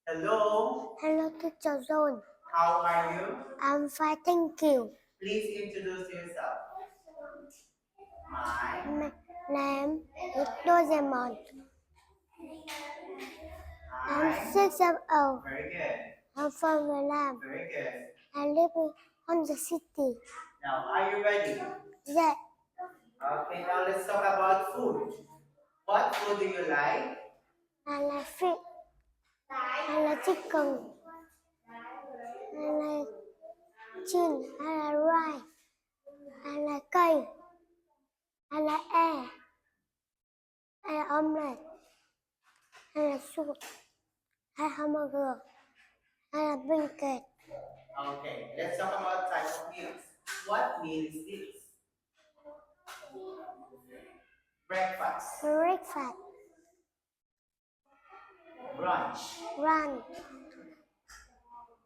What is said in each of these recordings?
Hello, Hello, Teacher John. how are you? I'm fine, thank you. Please introduce yourself. My, My name is Doraemon. I'm I, 6 years old. very good, I'm from Vietnam. very good. I live in the city. Now, are you ready? Yeah, Okay, now let's talk about food. What food do you like? I like fish. I like chicken. I like chicken. I like rice. I like cake. I like egg. I like omelette. I like soup. I like hamburger. I like blanket. Okay, let's talk about type of meals. What meal is this? Breakfast, Breakfast. brunch, Run.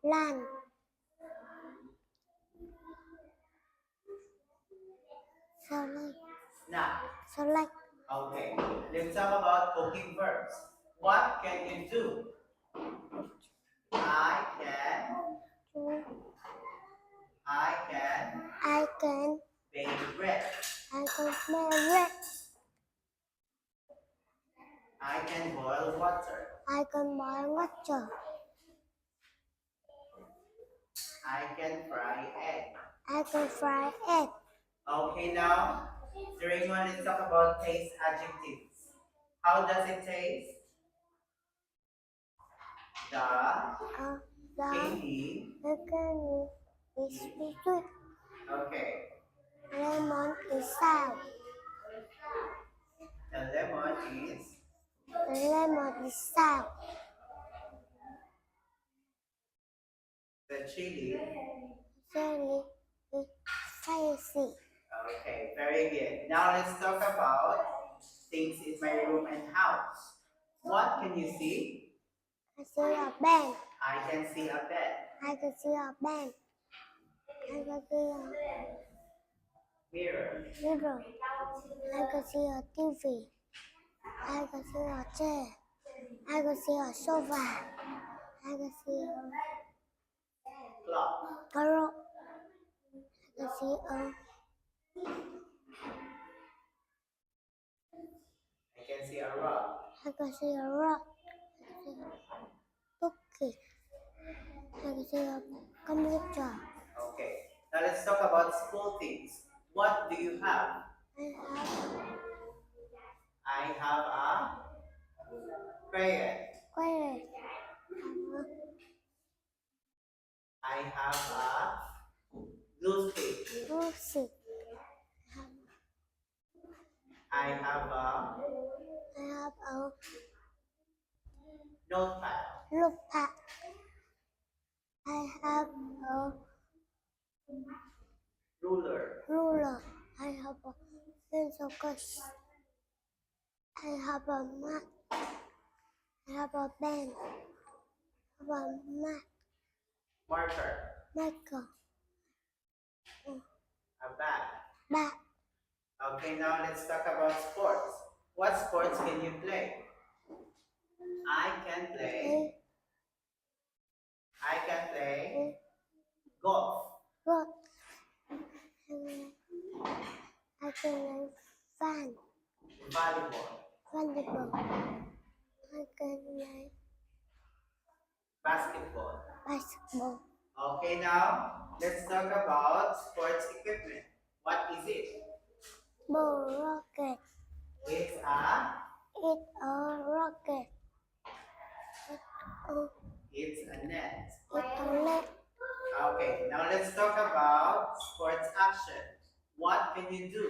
Lunch. Salad. snack. Salad. Okay, let's talk about cooking verbs. What can you do? I can, I can I can bake bread. smell red. I can boil water. I can boil water. I can fry egg. I can fry egg. Okay, now, during one, let's talk about taste adjectives. How does it taste? The candy. The candy is sweet. Okay, Lemon is sour. the lemon is. The lemon is sour. The chili. Jelly is spicy. Okay, very good. Now let's talk about things in my room and house. What can you see? I see a bed. I can see a bed, I can see a bed. I can see a mirror, mirror. I can see a TV. I can see a chair. I can see a sofa. I can see a clock, carrot. I can see I can see a rug. I can see a rock. I can see a cookie. I can see a computer. Okay, now let's talk about school things. What do you have? I have I have a crayon. quiet. I have a glue stick. Music. I have a I have a notepad. notepad. I have a Ruler. ruler. I have a pencil case. I have a mat. I have a pen. I have a mat. Marker. Marker. A bag. Bat. Okay, now let's talk about sports. What sports can you play? I can play. I can play golf. Rock. I can play fan. Volleyball. Volleyball. I can play Basketball. basketball. Okay, now let's talk about sports equipment. What is it? Ball rocket. It's a. It's a rocket. It's It's a net. a net. Okay, now let's talk about sports action. What can you do?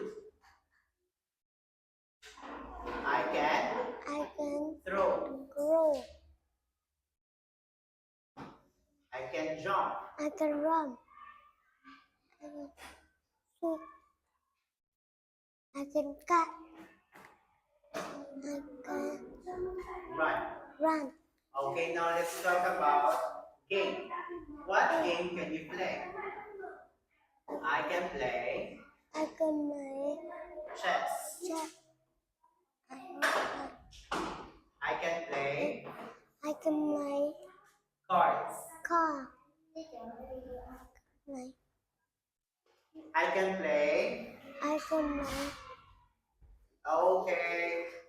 I I can throw. grow. I can jump. I can run. I can shoot. I can cut. I can Run. run. Okay, now let's talk about game. What game can you play? I can play I can make chess. chess. I can play I can make Cards. car, play. I can play. I can play Okay.